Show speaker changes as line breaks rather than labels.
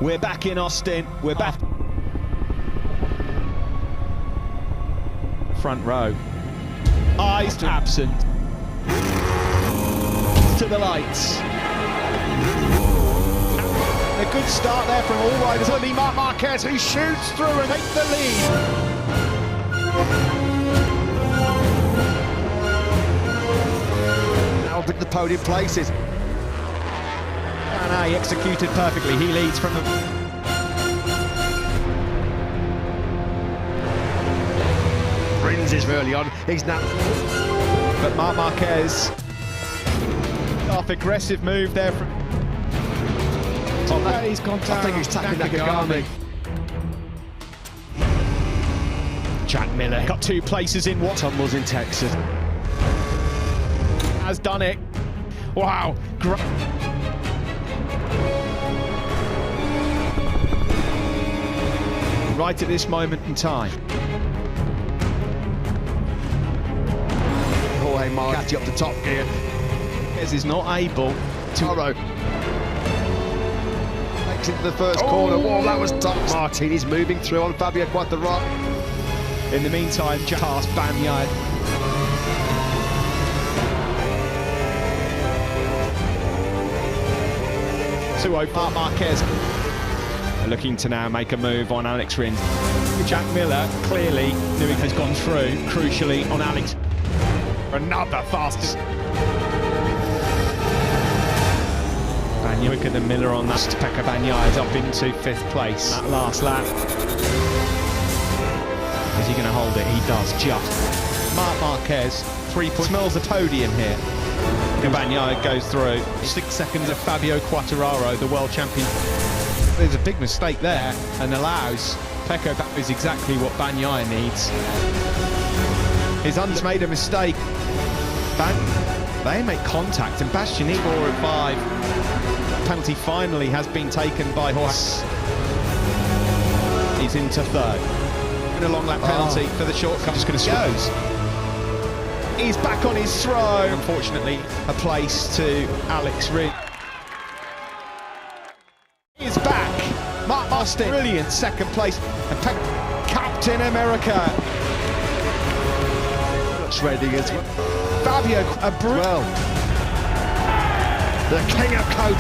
We're back in Austin. We're back. Front row. Eyes absent. To the lights. A good start there from all riders. Only Marc Marquez, who shoots through and takes the lead.
Now the podium places.
And he executed perfectly. He leads from the...
Fringes early on. He's now...
But Marc Marquez... Off aggressive move there from... He's gone down.
I think he's tapping Nakagami.
Jack Miller got 2 places in what?
Tumbles in Texas.
Has done it. Wow. Right at this moment in time.
Jorge Marcati up the top gear.
As is not able to...
Toro. Takes into the first corner. Whoa, that was tough. Martini's moving through on Fabio Quartararo.
In the meantime, past Bagnaia. Marc Marquez looking to now make a move on Alex Rins. Jack Miller clearly knew he has gone through, crucially on Alex. Another fastest. Quicker than Miller on that. Pecco Bagnaia is up into 5th place. That last lap. Is he going to hold it? He does just. Marc Marquez, 3 points. Smells the podium here. Bagnaia goes through. 6 seconds of Fabio Quartararo, the world champion. There's a big mistake there and allows Pecco back is exactly what Bagnaia needs. His made a mistake. They make contact and Bastianini 4 and 5. Penalty finally has been taken by Horse. He's into 3rd. And a long lap penalty for the shortcut. Just going to goes. He's back on his throw. Unfortunately, a place to Alex Rins. He's back. Mark Austin, brilliant 2nd place. And Captain America.
Shredding as well.
Fabio, a
well. The king of Cota.